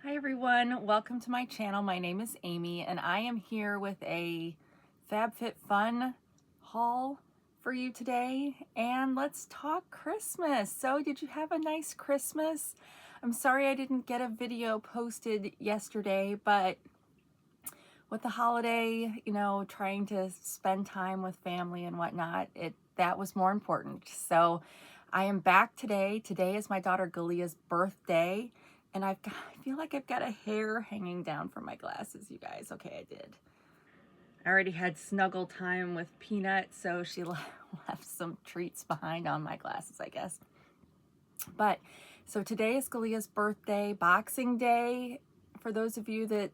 Hi everyone, welcome to my channel. My name is Amy and I am here with a FabFitFun haul for you today, and let's talk Christmas. So did you have a nice Christmas? I'm sorry I didn't get a video posted yesterday, but with the holiday, trying to spend time with family and whatnot, that was more important. So I am back today. Today is my daughter Galia's birthday, and I feel like I've got a hair hanging down from my glasses, you guys. Okay, I did. I already had snuggle time with Peanut, so she left some treats behind on my glasses, I guess. But so today is Galia's birthday, Boxing Day. For those of you that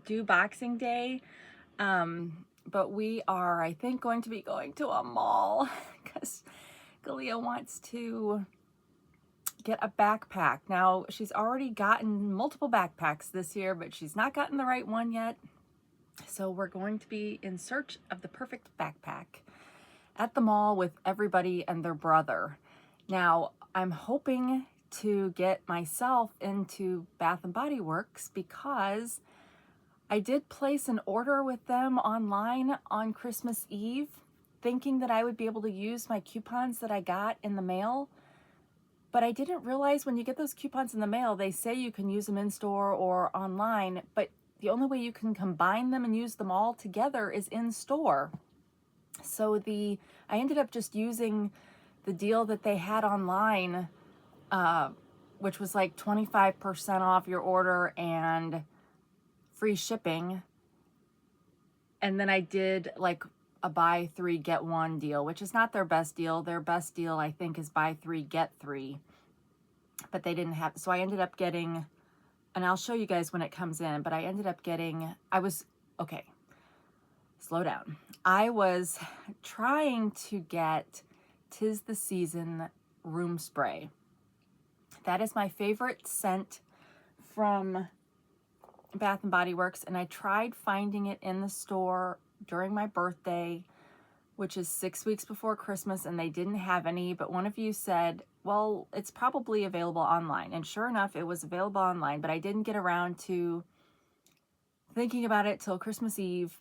do Boxing Day, but we are, I think, going to be going to a mall because Galia wants to get a backpack. Now, she's already gotten multiple backpacks this year, but she's not gotten the right one yet. So we're going to be in search of the perfect backpack at the mall with everybody and their brother. Now, I'm hoping to get myself into Bath and Body Works because I did place an order with them online on Christmas Eve, thinking that I would be able to use my coupons that I got in the mail. But I didn't realize when you get those coupons in the mail, they say you can use them in store or online, but the only way you can combine them and use them all together is in store. So I ended up just using the deal that they had online, which was like 25% off your order and free shipping. And then I did like a buy three get one deal, which is not their best deal. Their best deal, I think, is buy three get three, but they didn't have, so I ended up getting, and I'll show you guys when it comes in, but I ended up getting, okay, slow down. I was trying to get 'Tis the Season room spray. That is my favorite scent from Bath and Body Works, and I tried finding it in the store during my birthday, which is 6 weeks before Christmas, and they didn't have any, but one of you said, well, it's probably available online. And sure enough, it was available online, but I didn't get around to thinking about it till Christmas Eve.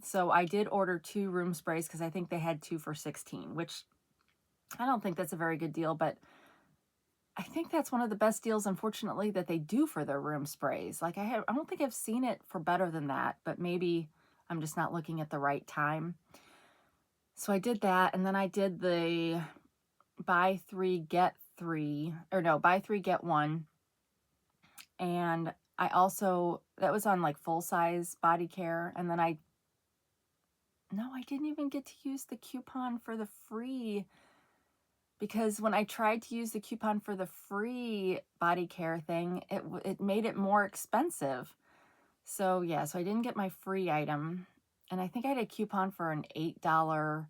So I did order 2 room sprays because I think they had 2 for $16, which I don't think that's a very good deal, but I think that's one of the best deals, unfortunately, that they do for their room sprays. Like I don't think I've seen it for better than that, but maybe I'm just not looking at the right time. So I did that, and then I did the buy three get one. And I also, that was on like full size body care. And then I didn't even get to use the coupon for the free, because when I tried to use the coupon for the free body care thing, it made it more expensive. So yeah, so I didn't get my free item. And I think I had a coupon for an $8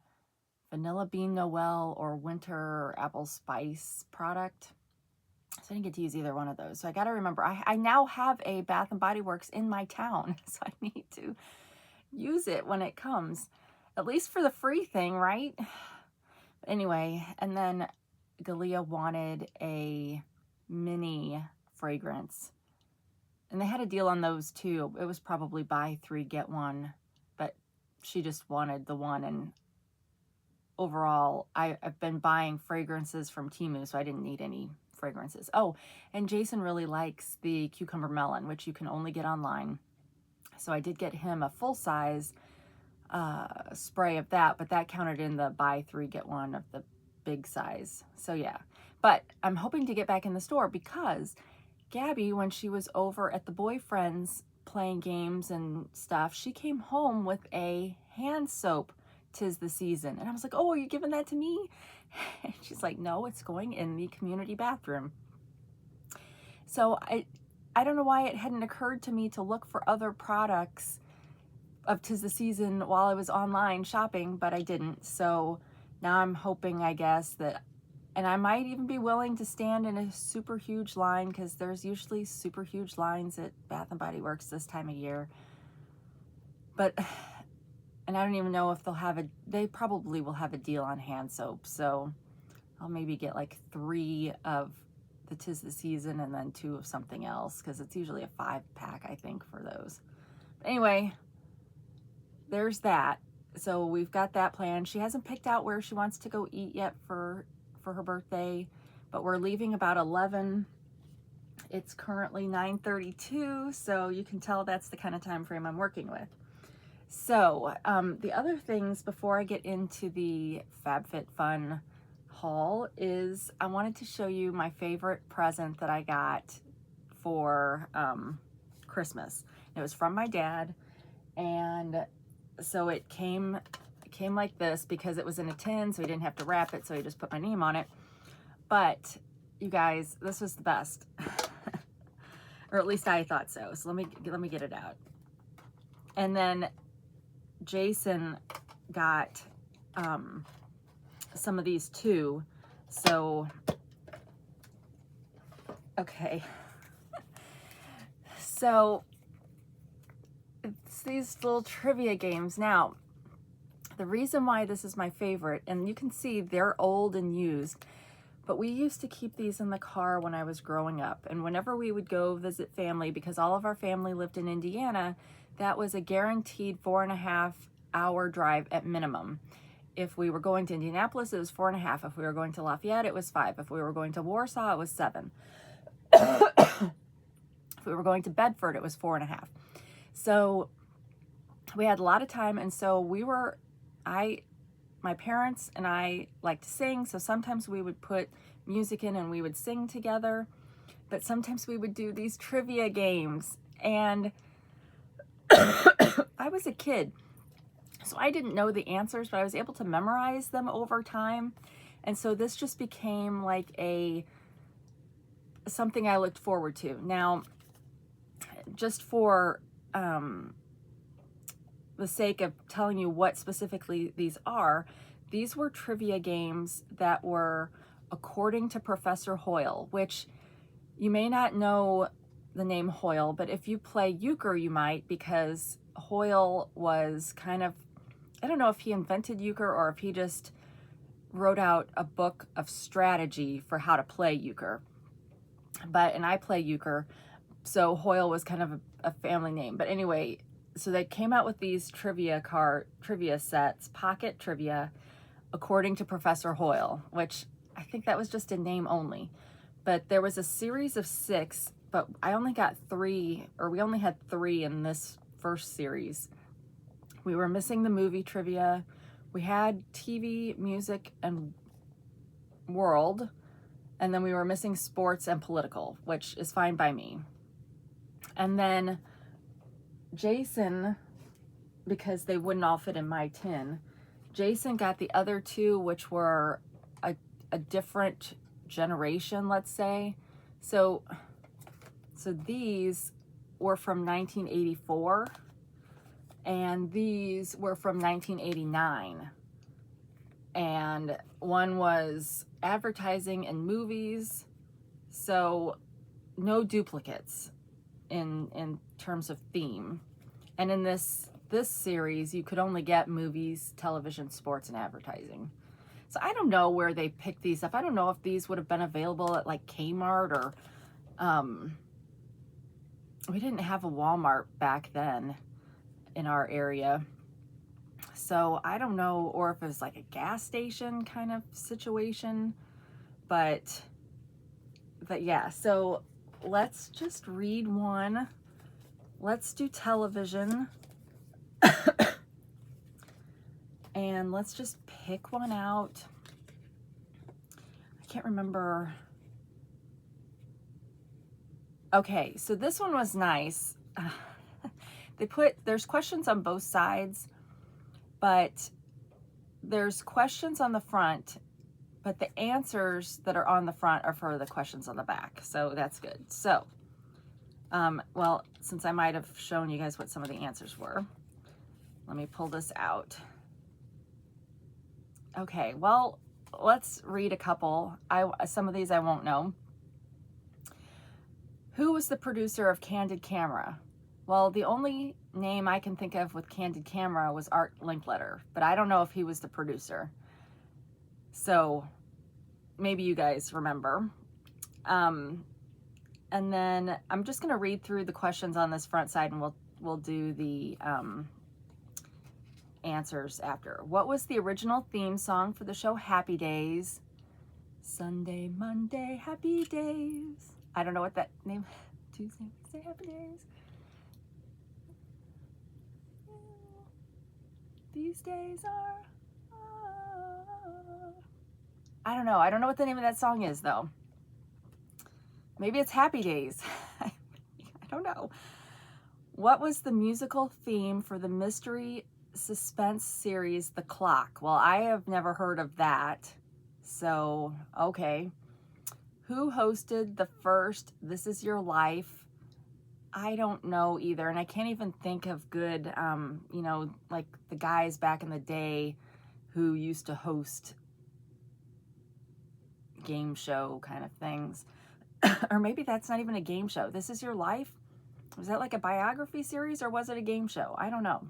vanilla bean Noel or winter apple spice product. So I didn't get to use either one of those. So I got to remember, I now have a Bath and Body Works in my town. So I need to use it when it comes, at least for the free thing, right? Anyway, and then Galia wanted a mini fragrance, and they had a deal on those too. It was probably buy 3 get 1, but she just wanted the one. And overall, I've been buying fragrances from Temu, so I didn't need any fragrances. Oh, and Jason really likes the cucumber melon, which you can only get online. So I did get him a full size spray of that, but that counted in the buy 3 get 1 of the big size. So yeah, but I'm hoping to get back in the store because Gabby, when she was over at the boyfriend's playing games and stuff, she came home with a hand soap 'Tis the Season. And I was like, oh, are you giving that to me? And she's like, no, it's going in the community bathroom. So I don't know why it hadn't occurred to me to look for other products of 'Tis the Season while I was online shopping, but I didn't. So now I'm hoping, I guess, that, and I might even be willing to stand in a super huge line, because there's usually super huge lines at Bath and Body Works this time of year. But, and I don't even know if they probably will have a deal on hand soap. So I'll maybe get like 3 of the 'Tis the Season and then 2 of something else, because it's usually a 5-pack, I think, for those. But anyway, there's that. So we've got that planned. She hasn't picked out where she wants to go eat yet for her birthday, but we're leaving about 11. It's currently 9:32, so you can tell that's the kind of time frame I'm working with. So the other things before I get into the FabFitFun haul is I wanted to show you my favorite present that I got for Christmas. It was from my dad, and so it came like this because it was in a tin, so he didn't have to wrap it, so he just put my name on it. But you guys, this was the best. Or at least I thought so. So let me get it out. And then Jason got some of these too. So, okay. So it's these little trivia games. Now, the reason why this is my favorite, and you can see they're old and used, but we used to keep these in the car when I was growing up. And whenever we would go visit family, because all of our family lived in Indiana, that was a guaranteed 4.5-hour drive at minimum. If we were going to Indianapolis, it was 4.5. If we were going to Lafayette, it was 5. If we were going to Warsaw, it was 7. If we were going to Bedford, it was 4.5. So we had a lot of time, and so my parents and I like to sing, so sometimes we would put music in and we would sing together, but sometimes we would do these trivia games. And I was a kid, so I didn't know the answers, but I was able to memorize them over time. And so this just became like something I looked forward to. Now, just for the sake of telling you what specifically these were trivia games that were according to Professor Hoyle, which you may not know the name Hoyle, but if you play euchre, you might, because Hoyle was kind of, I don't know if he invented euchre or if he just wrote out a book of strategy for how to play euchre. And I play euchre, so Hoyle was kind of a family name. But anyway, so they came out with these trivia sets, pocket trivia, according to Professor Hoyle, which I think that was just a name only. But there was a series of 6, but I only got 3, or we only had 3 in this first series. We were missing the movie trivia. We had TV, music, and world. And then we were missing sports and political, which is fine by me. And then Jason, because they wouldn't all fit in my tin, Jason got the other 2, which were a different generation, let's say. So these were from 1984, and these were from 1989. And one was advertising and movies, so no duplicates in terms of theme. And in this series, you could only get movies, television, sports, and advertising. So I don't know where they picked these up. I don't know if these would have been available at like Kmart or we didn't have a Walmart back then in our area. So I don't know, or if it was like a gas station kind of situation, but yeah, so let's just read one. Let's do television. And let's just pick one out. I can't remember. Okay, so this one was nice. There's questions on both sides, but there's questions on the front, but the answers that are on the front are for the questions on the back. So that's good. So, well, since I might have shown you guys what some of the answers were, let me pull this out. Okay, well, let's read a couple. Some of these I won't know. Who was the producer of Candid Camera? Well, the only name I can think of with Candid Camera was Art Linkletter, but I don't know if he was the producer. So maybe you guys remember. And then I'm just going to read through the questions on this front side, and we'll do the answers after. What was the original theme song for the show Happy Days? Sunday, Monday, Happy Days. I don't know what that name. Tuesday, Wednesday, Happy Days. These days are. I don't know. I don't know what the name of that song is, though. Maybe it's Happy Days. I don't know. What was the musical theme for the mystery suspense series, The Clock? Well, I have never heard of that. So, okay. Who hosted the first This Is Your Life? I don't know either. And I can't even think of good, you know, like the guys back in the day who used to host game show kind of things. Or maybe that's not even a game show. This Is Your Life? Was that like a biography series, or was it a game show? I don't know.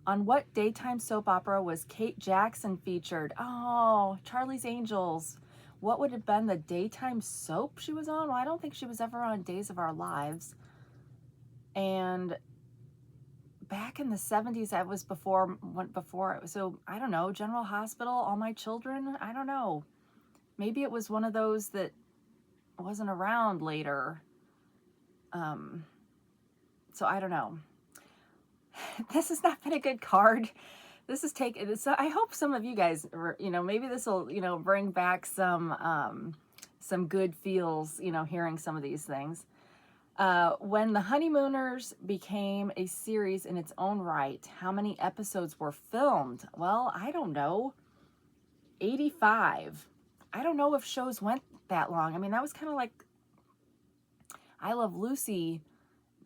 On what daytime soap opera was Kate Jackson featured? Oh, Charlie's Angels. What would have been the daytime soap she was on? Well, I don't think she was ever on Days of Our Lives. And back in the 70s, that was before, so I don't know, General Hospital, All My Children? I don't know. Maybe it was one of those that wasn't around later. So I don't know. This has not been a good card. This is I hope some of you guys, you know, maybe this will, you know, bring back some good feels, you know, hearing some of these things. When The Honeymooners became a series in its own right, how many episodes were filmed? Well, I don't know. 85. I don't know if shows went that long. I mean, that was kind of like I Love Lucy.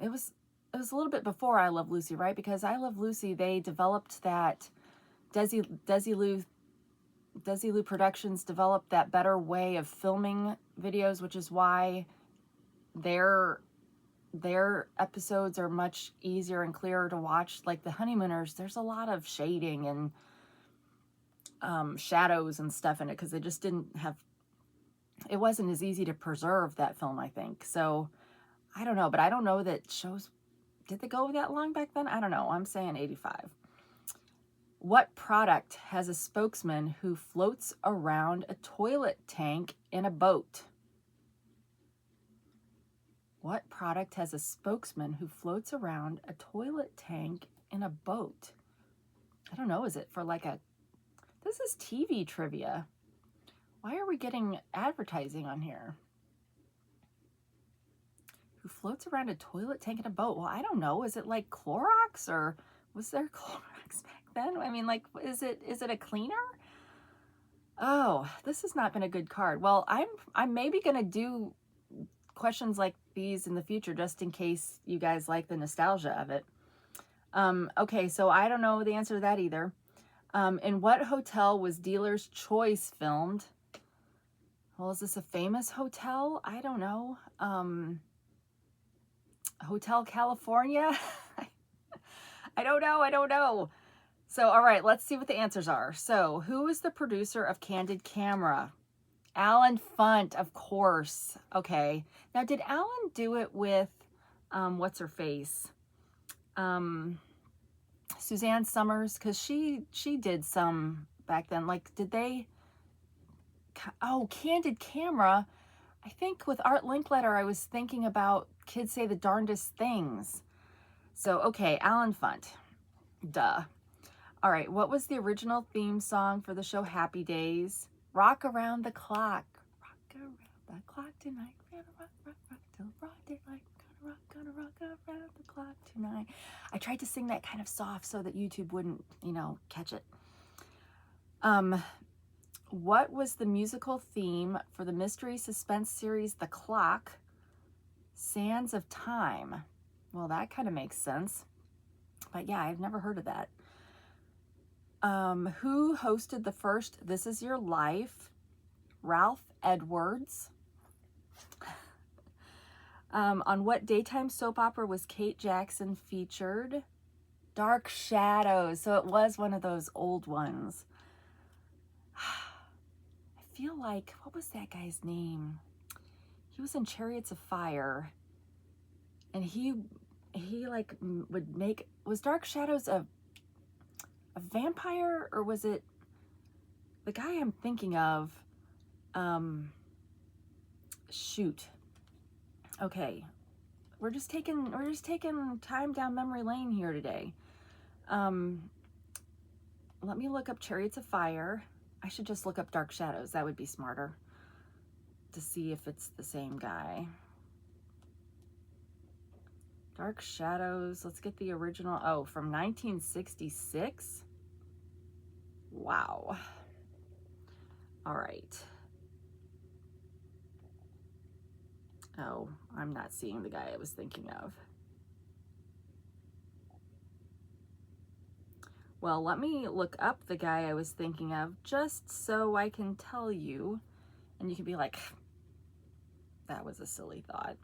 It was a little bit before I Love Lucy, right? Because I Love Lucy, they developed that, Desilu Productions developed that better way of filming videos, which is why their episodes are much easier and clearer to watch. Like The Honeymooners, there's a lot of shading and shadows and stuff in it, because they just it wasn't as easy to preserve that film, I think. So I don't know, but I don't know that shows, did they go that long back then? I don't know. I'm saying 85. What product has a spokesman who floats around a toilet tank in a boat? What product has a spokesman who floats around a toilet tank in a boat? I don't know. Is it for like this is TV trivia. Why are we getting advertising on here? Who floats around a toilet tank in a boat? Well, I don't know. Is it like Clorox, or was there Clorox back then? I mean, like, is it a cleaner? Oh, this has not been a good card. Well, I'm maybe gonna do questions like these in the future, just in case you guys like the nostalgia of it. Okay, so I don't know the answer to that either. In what hotel was Dealer's Choice filmed? Well, is this a famous hotel? I don't know. Hotel California? I don't know. So, all right, let's see what the answers are. So, who is the producer of Candid Camera? Alan Funt, of course. Okay. Now, did Alan do it with, what's her face? Suzanne Summers? Because she did some back then. Like, did they... Oh, Candid Camera. I think with Art Linkletter, I was thinking about Kids Say the Darndest Things. So, okay, Alan Funt. Duh. All right, what was the original theme song for the show Happy Days? Rock Around the Clock. Rock around the clock tonight. We're gonna rock, rock, rock till broad daylight. Gonna rock around the clock tonight. I tried to sing that kind of soft so that YouTube wouldn't, you know, catch it. What was the musical theme for the mystery suspense series The Clock? Sands of Time. Well, that kind of makes sense. But yeah, I've never heard of that. Who hosted the first This Is Your Life? Ralph Edwards. On what daytime soap opera was Kate Jackson featured? Dark Shadows. So it was one of those old ones. I feel like, what was that guy's name? he was in Chariots of Fire, and he like would make, was Dark Shadows a vampire, or was it the guy I'm thinking of? Shoot. Okay. We're just taking time down memory lane here today. Let me look up Chariots of Fire. I should just look up Dark Shadows. That would be smarter, to see if it's the same guy. Dark Shadows. Let's get the original. Oh, from 1966. Wow. All right. Oh, I'm not seeing the guy I was thinking of. Well, let me look up the guy I was thinking of just so I can tell you, and you can be like, that was a silly thought.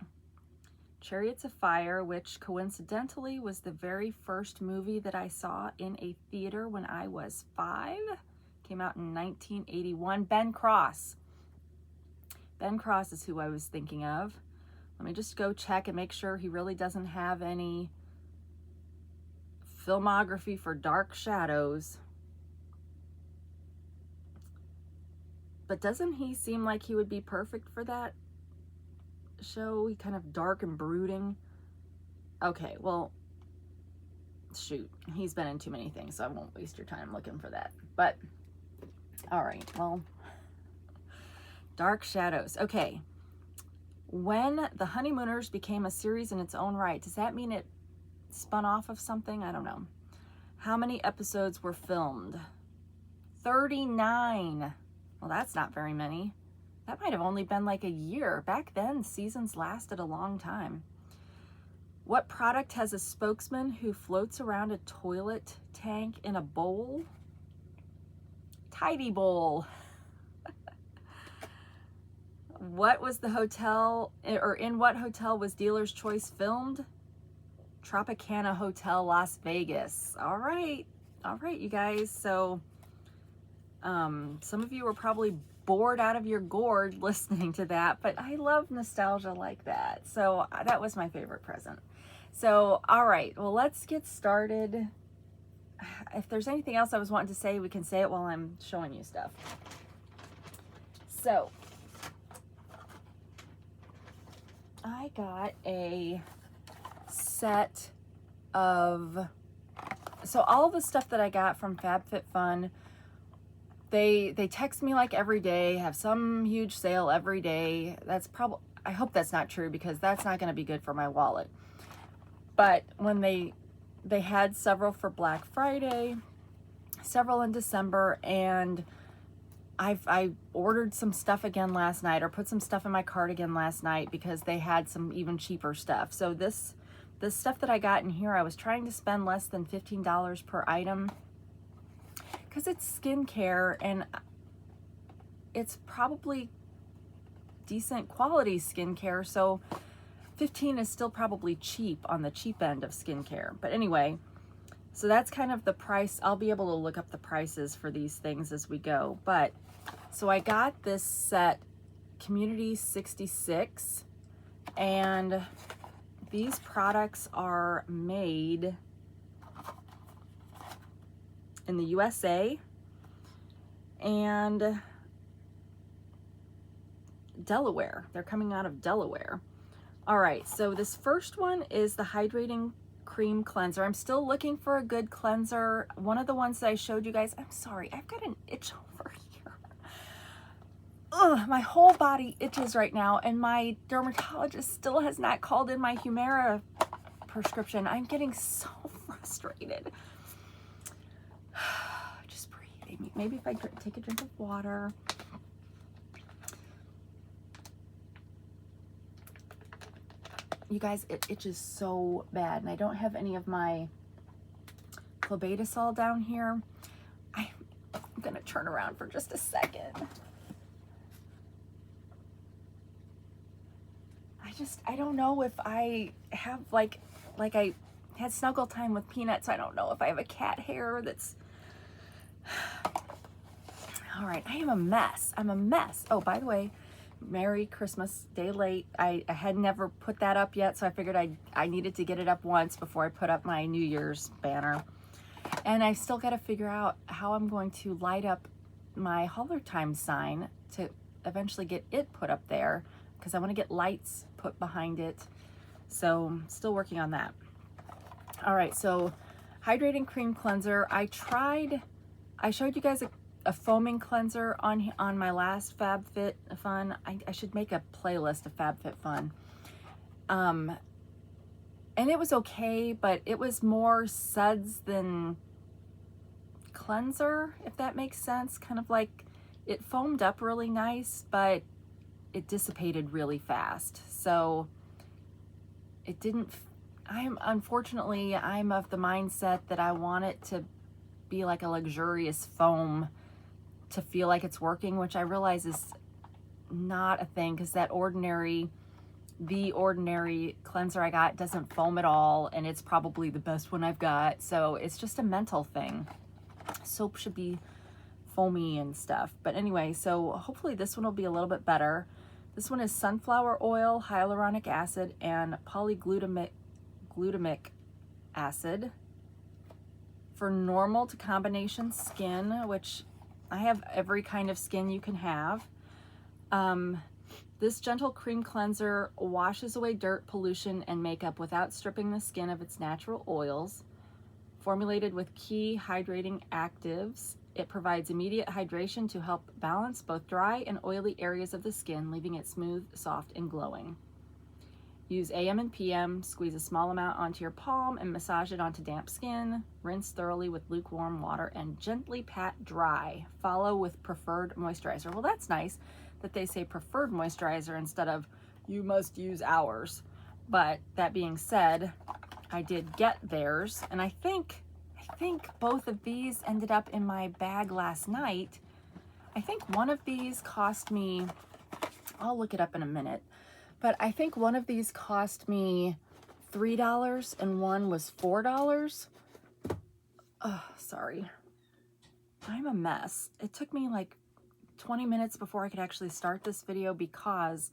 Chariots of Fire, which coincidentally was the very first movie that I saw in a theater when I was 5. Came out in 1981. Ben Cross. Ben Cross is who I was thinking of. Let me just go check and make sure he really doesn't have any filmography for Dark Shadows. But doesn't he seem like he would be perfect for that show? He kind of dark and brooding. Okay, well, shoot, he's been in too many things, so I won't waste your time looking for that. But all right, well, Dark Shadows. Okay. When The Honeymooners became a series in its own right, does that mean it spun off of something? I don't know. How many episodes were filmed? 39. Well, that's not very many. That might have only been like a year. Back then, seasons lasted a long time. What product has a spokesman who floats around a toilet tank in a bowl? Tidy Bowl. What was the hotel, or in what hotel was Dealer's Choice filmed? Tropicana Hotel, Las Vegas. All right, you guys. So some of you were probably bored out of your gourd listening to that, but I love nostalgia like that. So that was my favorite present. So, all right, well, let's get started. If there's anything else I was wanting to say, we can say it while I'm showing you stuff. So I got a set of, so all the stuff that I got from FabFitFun, they text me like every day, have some huge sale every day. That's probably, I hope that's not true, because that's not going to be good for my wallet. But when they had several for Black Friday, several in December, and I ordered some stuff again last night, or put some stuff in my cart again last night, because they had some even cheaper stuff. So this stuff that I got in here, I was trying to spend less than $15 per item, because it's skincare, and it's probably decent quality skincare. So 15 is still probably cheap, on the cheap end of skincare. But anyway, so that's kind of the price. I'll be able to look up the prices for these things as we go. But so I got this set, Community 66, and these products are made in the USA and Delaware. They're coming out of Delaware. All right, so this first one is the Hydrating Cream Cleanser. I'm still looking for a good cleanser. One of the ones that I showed you guys, I'm sorry, I've got an itch over here. Ugh, my whole body itches right now, and my dermatologist still has not called in my Humira prescription. I'm getting so frustrated. Just breathe. Maybe if I take a drink of water. You guys, it itches so bad, and I don't have any of my clobetasol down here. I'm gonna turn around for just a second. I don't know if I have like I had snuggle time with Peanut, so I don't know if I have a cat hair that's, all right, I am a mess. I'm a mess. Oh, by the way, Merry Christmas, day late. I had never put that up yet, so I figured I needed to get it up once before I put up my New Year's banner. And I still got to figure out how I'm going to light up my Holler Time sign to eventually get it put up there, because I want to get lights put behind it. So still working on that. All right, so hydrating cream cleanser. I showed you guys a foaming cleanser on my last FabFitFun. I should make a playlist of FabFitFun. And it was okay, but it was more suds than cleanser, if that makes sense. Kind of like it foamed up really nice, but it dissipated really fast. So it didn't, unfortunately, I'm of the mindset that I want it to be like a luxurious foam to feel like it's working, which I realize is not a thing, because the ordinary cleanser I got doesn't foam at all, and it's probably the best one I've got. So it's just a mental thing. Soap should be foamy and stuff. But anyway, so hopefully this one will be a little bit better. This one is sunflower oil, hyaluronic acid, and polyglutamic acid for normal to combination skin, which I have every kind of skin you can have. This gentle cream cleanser washes away dirt, pollution, and makeup without stripping the skin of its natural oils. Formulated with key hydrating actives, it provides immediate hydration to help balance both dry and oily areas of the skin, leaving it smooth, soft, and glowing. Use AM and PM, squeeze a small amount onto your palm and massage it onto damp skin. Rinse thoroughly with lukewarm water and gently pat dry. Follow with preferred moisturizer. Well, that's nice that they say preferred moisturizer instead of you must use ours. But that being said, I did get theirs, and I think both of these ended up in my bag last night. I think one of these cost me, I'll look it up in a minute, but I think one of these cost me $3 and one was $4. Oh, sorry. I'm a mess. It took me like 20 minutes before I could actually start this video because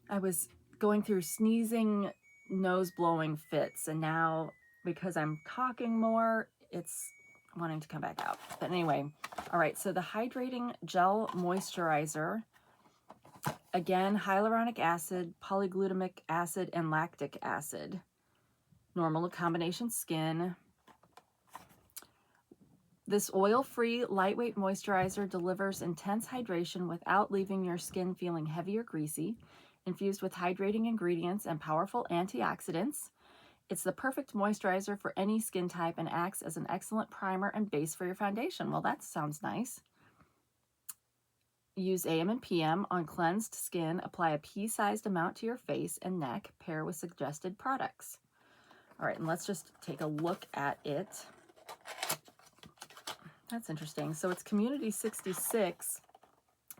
I was going through sneezing, nose blowing fits, and now because I'm talking more, it's wanting to come back out. But anyway, all right, so the hydrating gel moisturizer, again, hyaluronic acid, polyglutamic acid, and lactic acid. Normal combination skin. This oil-free, lightweight moisturizer delivers intense hydration without leaving your skin feeling heavy or greasy. Infused with hydrating ingredients and powerful antioxidants, it's the perfect moisturizer for any skin type and acts as an excellent primer and base for your foundation. Well, that sounds nice. Use AM and PM on cleansed skin. Apply a pea-sized amount to your face and neck. Pair with suggested products. All right, and let's just take a look at it. That's interesting. So it's Community 66,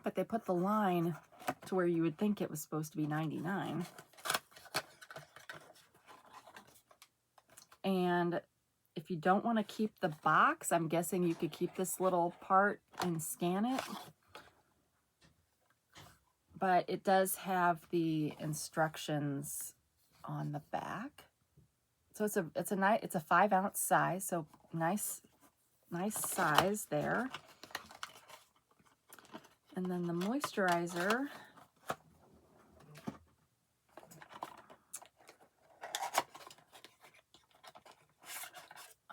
but they put the line to where you would think it was supposed to be 99. And if you don't want to keep the box, I'm guessing you could keep this little part and scan it. But it does have the instructions on the back. So it's a 5-ounce size, so nice size there. And then the moisturizer,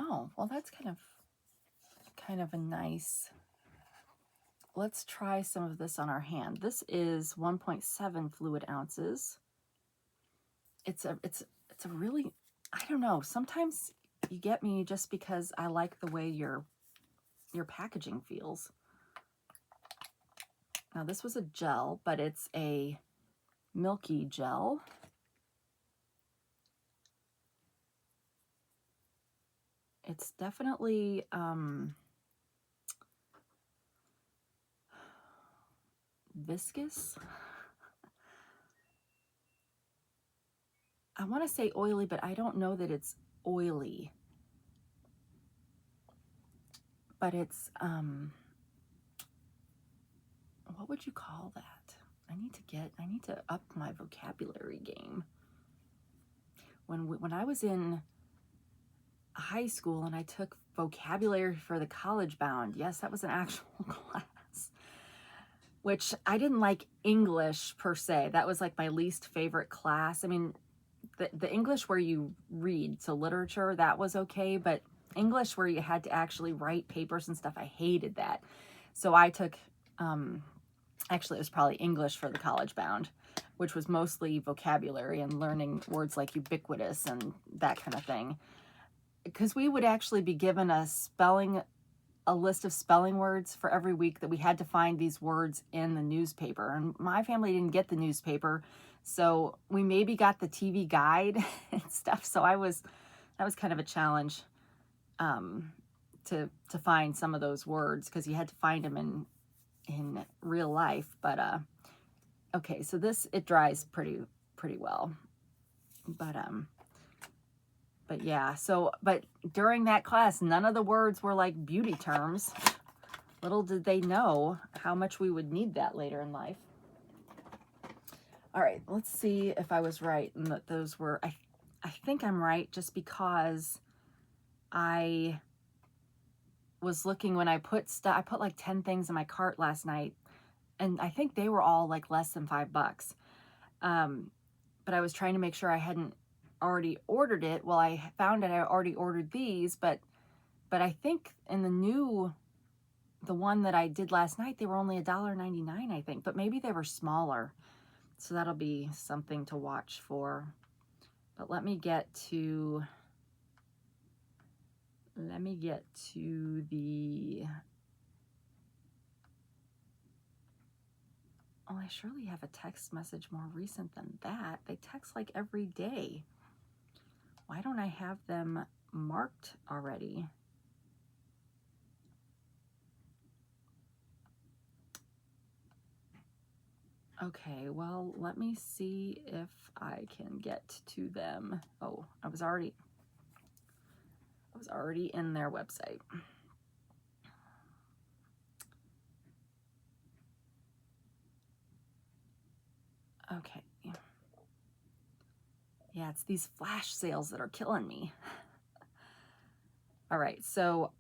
oh, well, that's kind of a nice, let's try some of this on our hand. This is 1.7 fluid ounces. It's a really, I don't know, sometimes you get me just because I like the way your packaging feels. Now this was a gel, but it's a milky gel. It's definitely viscous. I want to say oily, but I don't know that it's oily. But it's, what would you call that? I need to up my vocabulary game. When I was in high school and I took vocabulary for the college bound, yes, that was an actual class, which I didn't like English per se. That was like my least favorite class. I mean, the English where you read, so literature, that was okay, but English where you had to actually write papers and stuff, I hated that. So I took, actually it was probably English for the college bound, which was mostly vocabulary and learning words like ubiquitous and that kind of thing. Because we would actually be given a list of spelling words for every week that we had to find these words in the newspaper. And my family didn't get the newspaper, so we maybe got the TV guide and stuff. So that was kind of a challenge to find some of those words, because you had to find them in real life. But okay, so it dries pretty well. But yeah, but during that class, none of the words were like beauty terms. Little did they know how much we would need that later in life. All right, let's see if I was right and that those were, I think I'm right, just because I was looking when I put like 10 things in my cart last night, and I think they were all like less than $5. But I was trying to make sure I hadn't already ordered it. Well, I found that I already ordered these, but I think in the one that I did last night, they were only $1.99, I think, but maybe they were smaller. So that'll be something to watch for. But let me get to the, oh, I surely have a text message more recent than that. They text like every day. Why don't I have them marked already? Okay, well, let me see if I can get to them. Oh, I was already in their website. Okay. Yeah, it's these flash sales that are killing me. All right, so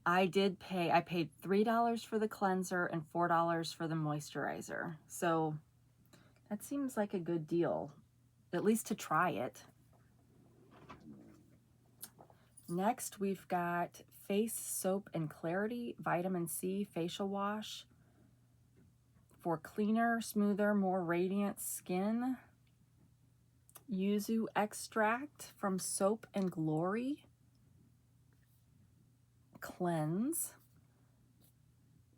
I paid $3 for the cleanser and $4 for the moisturizer. So that seems like a good deal, at least to try it. Next, we've got Face Soap and Clarity Vitamin C Facial Wash for cleaner, smoother, more radiant skin. Yuzu extract from Soap and Glory Cleanse.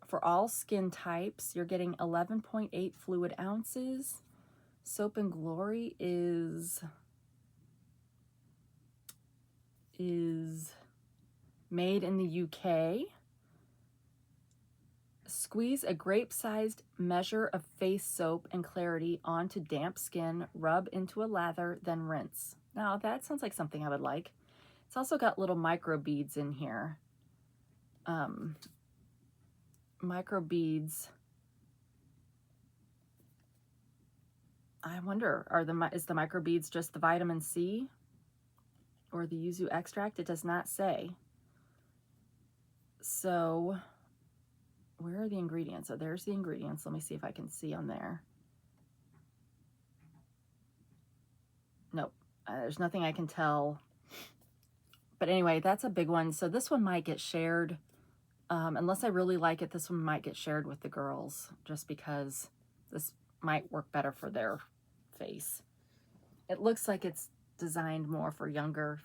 For all skin types, you're getting 11.8 fluid ounces. Soap and Glory is made in the UK. Squeeze a grape-sized measure of face soap and clarity onto damp skin, rub into a lather, then rinse. Now that sounds like something I would like. It's also got little micro beads in here. Micro beads. I wonder, is the micro beads just the vitamin C or the yuzu extract? It does not say. So where are the ingredients? So there's the ingredients. Let me see if I can see on there. Nope, there's nothing I can tell. But anyway, that's a big one. So this one might get shared. Unless I really like it, this one might get shared with the girls, just because this might work better for their face. It looks like it's designed more for younger,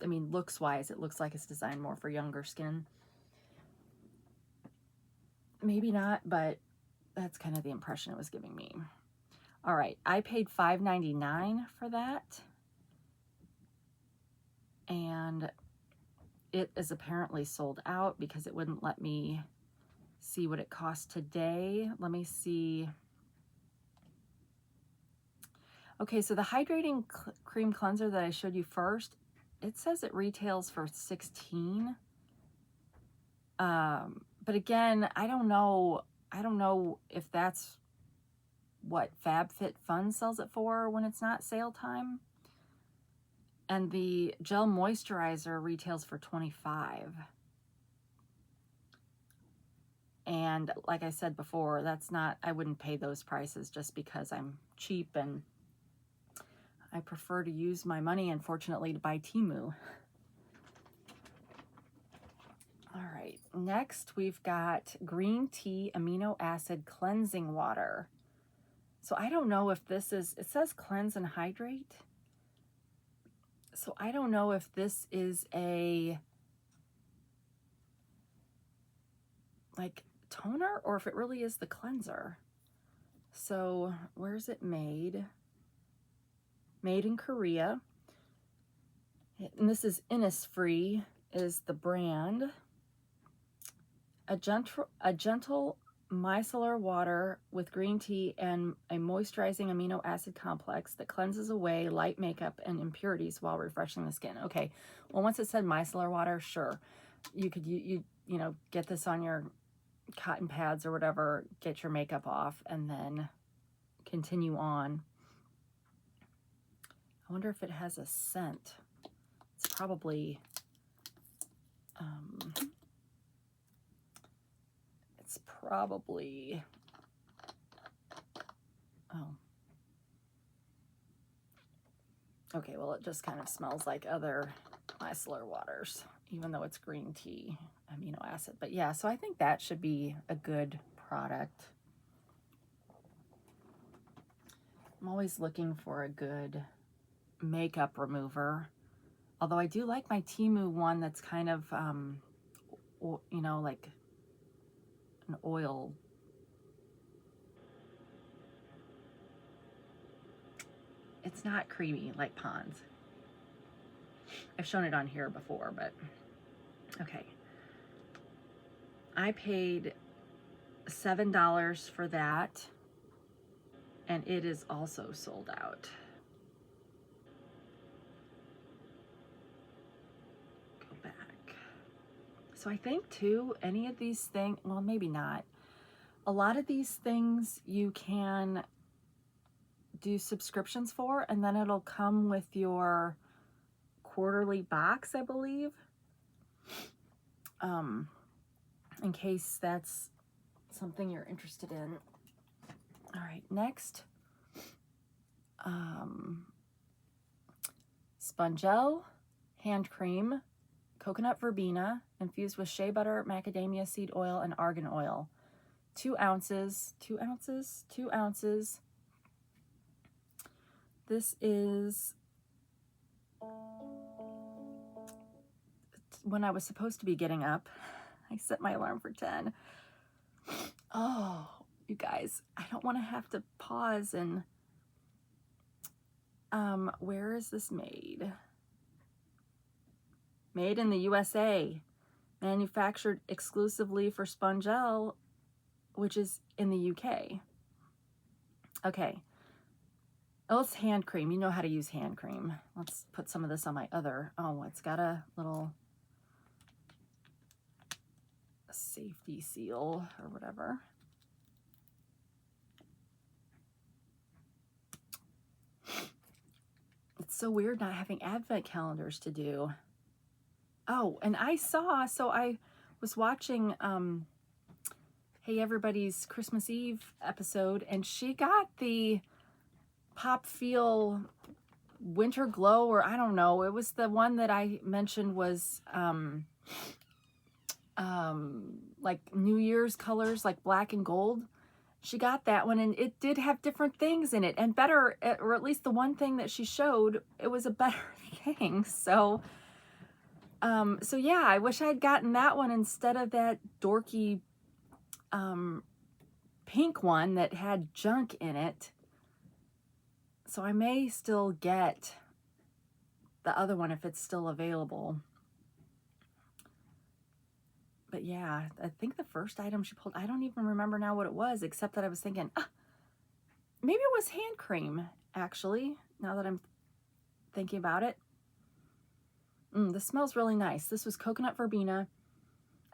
I mean, looks-wise, it looks like it's designed more for younger skin. Maybe not, but that's kind of the impression it was giving me. All right, I paid $5.99 for that. And it is apparently sold out because it wouldn't let me see what it cost today. Let me see. Okay, so the hydrating cream cleanser that I showed you first, it says it retails for $16. But again, I don't know if that's what FabFitFun sells it for when it's not sale time. And the gel moisturizer retails for $25. And like I said before, that's not, I wouldn't pay those prices just because I'm cheap and I prefer to use my money, unfortunately, to buy Temu. All right, next we've got green tea amino acid cleansing water. So I don't know if this is, it says cleanse and hydrate. So I don't know if this is a like toner or if it really is the cleanser. So where's it made? Made in Korea. And this is Innisfree is the brand. A gentle micellar water with green tea and a moisturizing amino acid complex that cleanses away light makeup and impurities while refreshing the skin. Okay, well, once it said micellar water, sure, you could you know, get this on your cotton pads or whatever, get your makeup off, and then continue on. I wonder if it has a scent. It's probably oh, okay, well, it just kind of smells like other micellar waters, even though it's green tea amino acid. But yeah, so I think that should be a good product. I'm always looking for a good makeup remover, although I do like my Temu one that's kind of you know, like an oil. It's not creamy like Pond's. I've shown it on here before, but okay. I paid $7 for that, and it is also sold out. Go back. So I think too, any of these things, well, maybe not. A lot of these things you can do subscriptions for, and then it'll come with your quarterly box, I believe. In case that's something you're interested in. All right, next. Spongel hand cream, coconut verbena, infused with shea butter, macadamia seed oil, and argan oil. 2 ounces. This is when I was supposed to be getting up. I set my alarm for 10. Oh, you guys, I don't want to have to pause and where is this made? Made in the USA, manufactured exclusively for Spongel, which is in the UK. Okay. Oh, it's hand cream. You know how to use hand cream. Let's put some of this on my other. Oh, it's got a little safety seal or whatever. It's so weird not having advent calendars to do. Oh, and I saw, so I was watching Hey Everybody's Christmas Eve episode, and she got the Pop Feel Winter Glow, or I don't know, it was the one that I mentioned was like New Year's colors, like black and gold. She got that one, and it did have different things in it, and better, or at least the one thing that she showed, it was a better thing. So so yeah, I wish I'd gotten that one instead of that dorky pink one that had junk in it. So I may still get the other one if it's still available. But yeah, I think the first item she pulled, I don't even remember now what it was, except that I was thinking, maybe it was hand cream, actually, now that I'm thinking about it. This smells really nice. This was coconut verbena.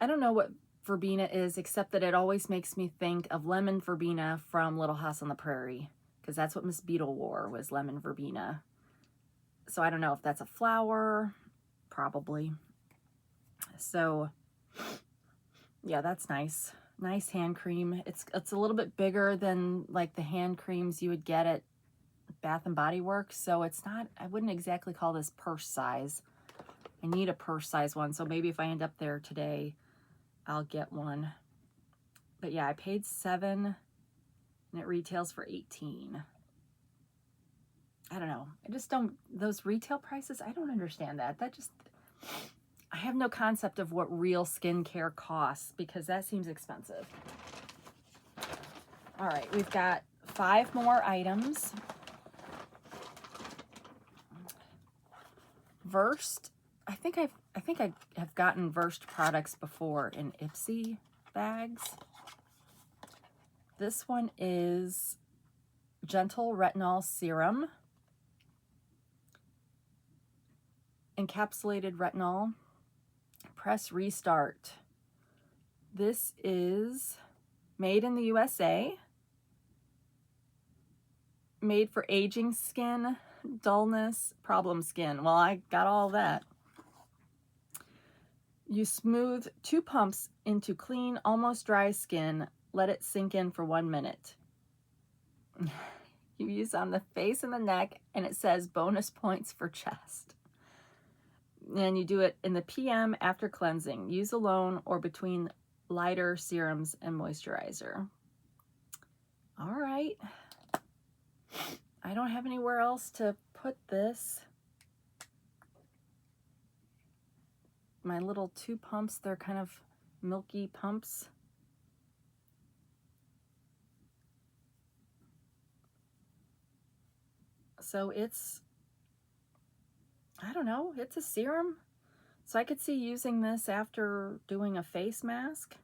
I don't know what verbena is, except that it always makes me think of lemon verbena from Little House on the Prairie, because that's what Miss Beadle wore, was lemon verbena. So I don't know if that's a flower, probably. So yeah, that's nice. Nice hand cream. It's a little bit bigger than like the hand creams you would get at Bath and Body Works, so it's not, I wouldn't exactly call this purse size. I need a purse size one, so maybe if I end up there today, I'll get one. But yeah, I paid $7 and it retails for $18. I don't know. I just don't, those retail prices, I don't understand that. That just, I have no concept of what real skincare costs, because that seems expensive. All right, we've got 5 more items. Versed, I think I have gotten Versed products before in Ipsy bags. This one is Gentle Retinol Serum. Encapsulated retinol. Press Restart. This is made in the USA. Made for aging skin, dullness, problem skin. Well, I got all that. You smooth 2 pumps into clean, almost dry skin. Let it sink in for 1 minute. You use on the face and the neck, and it says bonus points for chest. And you do it in the PM after cleansing. Use alone or between lighter serums and moisturizer. All right. I don't have anywhere else to put this. My little 2 pumps, they're kind of milky pumps. So it's, I don't know, it's a serum. So I could see using this after doing a face mask.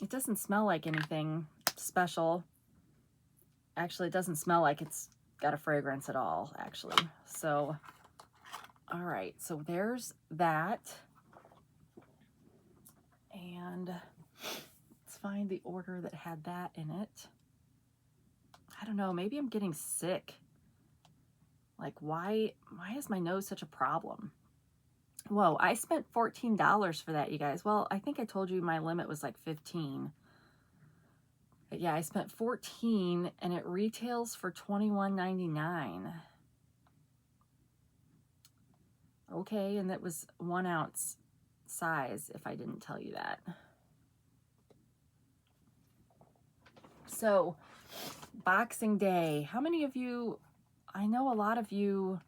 It doesn't smell like anything special. Actually, it doesn't smell like it's got a fragrance at all, actually. So, all right, so there's that. And let's find the order that had that in it. I don't know, maybe I'm getting sick. Like, why is my nose such a problem? Whoa, I spent $14 for that, you guys. Well, I think I told you my limit was like 15. But yeah, I spent 14 and it retails for $21.99. Okay, and that was 1 ounce size, if I didn't tell you that. So, Boxing Day. How many of you, I know a lot of you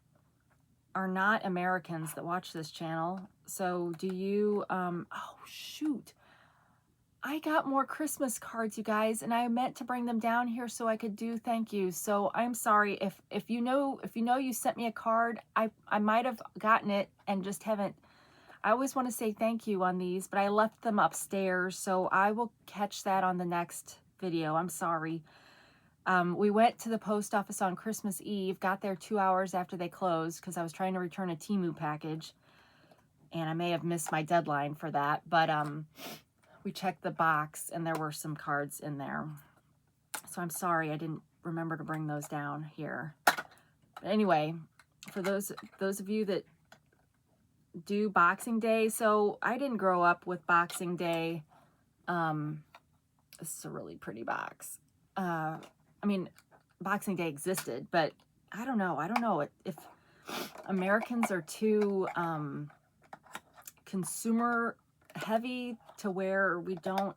are not Americans that watch this channel. So do you, oh shoot. I got more Christmas cards, you guys, and I meant to bring them down here so I could do thank you. So I'm sorry if you know you sent me a card, I might have gotten it and just haven't. I always want to say thank you on these, but I left them upstairs, so I will catch that on the next video. I'm sorry. We went to the post office on Christmas Eve, got there 2 hours after they closed because I was trying to return a Temu package, and I may have missed my deadline for that, but we checked the box and there were some cards in there. So I'm sorry I didn't remember to bring those down here. But anyway, for those of you that do Boxing Day, so I didn't grow up with Boxing Day. This is a really pretty box. I mean, Boxing Day existed, but I don't know if Americans are too consumer heavy to where we aren't,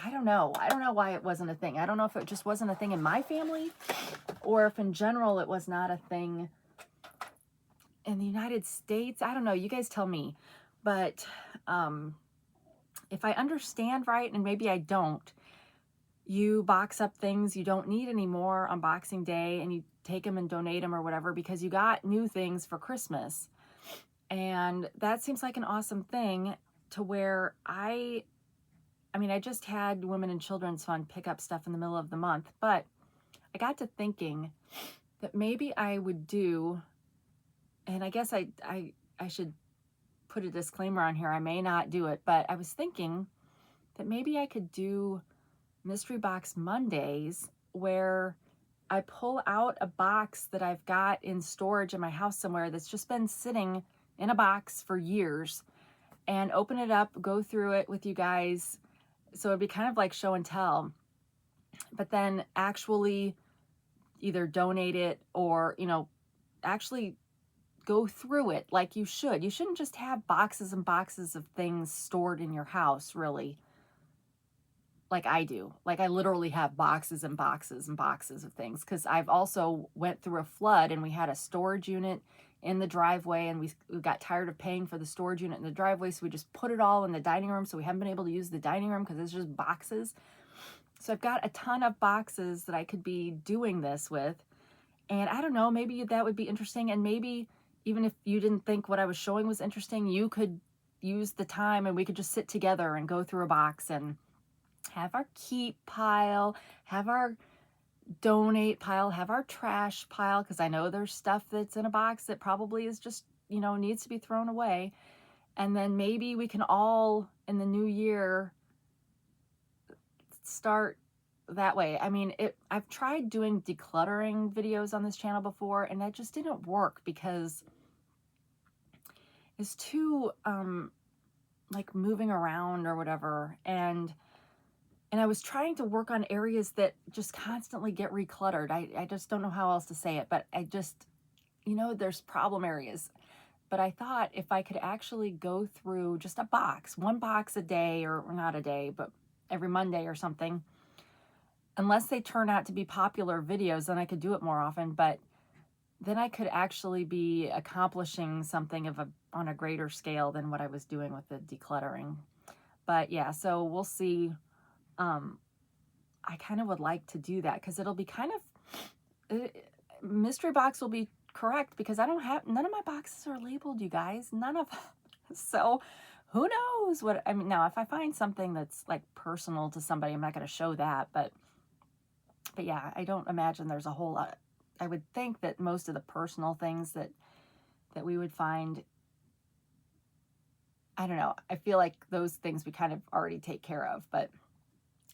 I don't know why it wasn't a thing. I don't know if it just wasn't a thing in my family or if in general it was not a thing in the United States. I don't know, you guys tell me. But if I understand right, and maybe I don't, you box up things you don't need anymore on Boxing Day and you take them and donate them or whatever because you got new things for Christmas. And that seems like an awesome thing to where I mean, I just had Women and Children's Fund pick up stuff in the middle of the month, but I got to thinking that maybe I would do, and I guess I should put a disclaimer on here. I may not do it, but I was thinking that maybe I could do Mystery Box Mondays where I pull out a box that I've got in storage in my house somewhere that's just been sitting in a box for years, and open it up, go through it with you guys. So it'd be kind of like show and tell, but then actually either donate it or, you know, actually go through it like you should. You shouldn't just have boxes and boxes of things stored in your house, really, like I do. Like I literally have boxes and boxes and boxes of things, because I've also went through a flood and we had a storage unit in the driveway, and we got tired of paying for the storage unit in the driveway, so we just put it all in the dining room. So we haven't been able to use the dining room because it's just boxes. So I've got a ton of boxes that I could be doing this with. And I don't know, maybe that would be interesting. And maybe even if you didn't think what I was showing was interesting, you could use the time and we could just sit together and go through a box and have our keep pile, have our donate pile, have our trash pile, because I know there's stuff that's in a box that probably is just, you know, needs to be thrown away. And then maybe we can all in the new year start that way. I mean, I've tried doing decluttering videos on this channel before, and that just didn't work because it's too like moving around or whatever. And I was trying to work on areas that just constantly get recluttered. I just don't know how else to say it, but I just, you know, there's problem areas. But I thought if I could actually go through just a box, one box a day, or not a day, but every Monday or something, unless they turn out to be popular videos, then I could do it more often. But then I could actually be accomplishing something on a greater scale than what I was doing with the decluttering. But yeah, so we'll see. I kind of would like to do that because it'll be kind of, mystery box will be correct because none of my boxes are labeled, you guys, none of them. So who knows what, I mean, now if I find something that's like personal to somebody, I'm not going to show that, but yeah, I don't imagine there's a whole lot. I would think that most of the personal things that we would find, I don't know, I feel like those things we kind of already take care of. But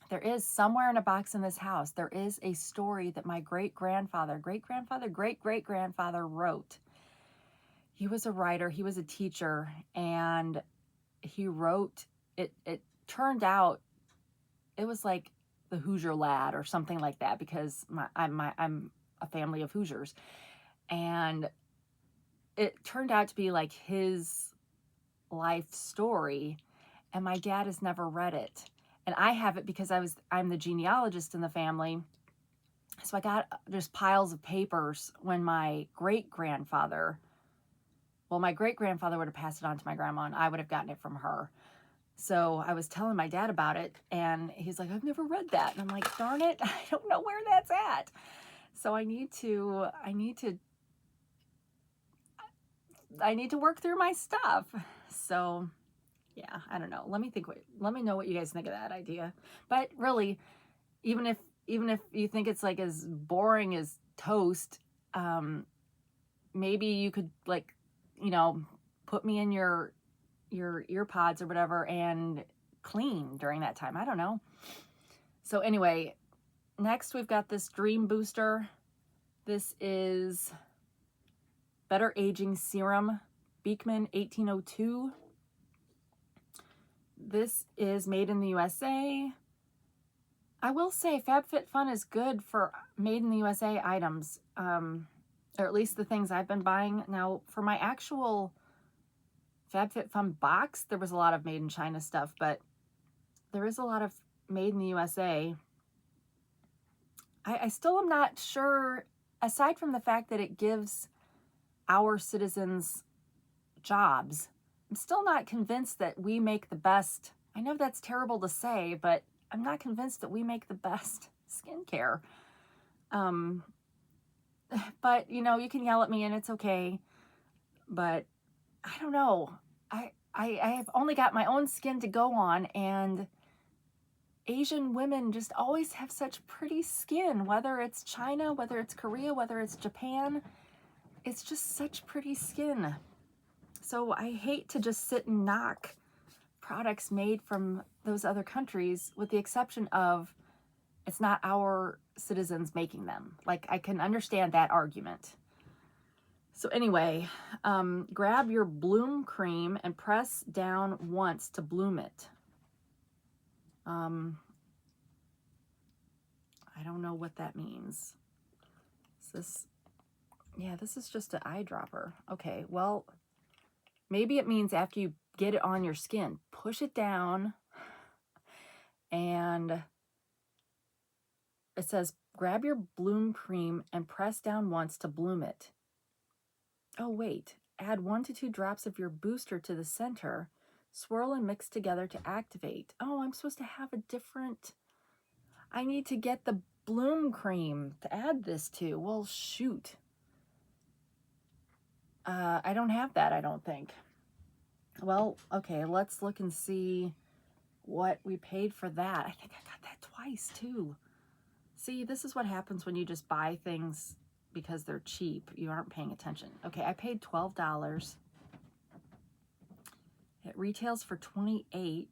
there is somewhere in a box in this house, there is a story that my great-grandfather wrote. He was a writer, he was a teacher, and he wrote, it turned out, it was like the Hoosier Lad or something like that, because I'm a family of Hoosiers. And it turned out to be like his life story, and my dad has never read it. And I have it because I'm the genealogist in the family. So I got just piles of papers when my great-grandfather would have passed it on to my grandma, and I would have gotten it from her. So I was telling my dad about it, and he's like, I've never read that. And I'm like, darn it, I don't know where that's at. So I need to work through my stuff. So yeah, I don't know. Let me know what you guys think of that idea. But really, even if you think it's like as boring as toast, maybe you could, like, you know, put me in your ear pods or whatever and clean during that time. I don't know. So anyway, next we've got this Dream Booster. This is Better Aging Serum, Beekman 1802. This is made in the USA. I will say FabFitFun is good for made in the USA items, or at least the things I've been buying. Now, for my actual FabFitFun box, there was a lot of made in China stuff, but there is a lot of made in the USA. I still am not sure, aside from the fact that it gives our citizens jobs, I'm still not convinced that we make the best. I know that's terrible to say, but I'm not convinced that we make the best skincare. But, you know, you can yell at me and it's okay. But I don't know. I have only got my own skin to go on, and Asian women just always have such pretty skin, whether it's China, whether it's Korea, whether it's Japan. It's just such pretty skin. So I hate to just sit and knock products made from those other countries, with the exception of it's not our citizens making them. Like, I can understand that argument. So anyway, grab your bloom cream and press down once to bloom it. I don't know what that means. Is this, yeah, this is just an eyedropper. Okay, well, maybe it means after you get it on your skin, push it down, and it says grab your bloom cream and press down once to bloom it. Oh wait, add 1 to 2 drops of your booster to the center. Swirl and mix together to activate. Oh, I'm supposed to have a different... I need to get the bloom cream to add this to. Well, shoot. I don't have that, I don't think. Well, okay, let's look and see what we paid for that. I think I got that twice, too. See, this is what happens when you just buy things because they're cheap. You aren't paying attention. Okay, I paid $12. It retails for $28.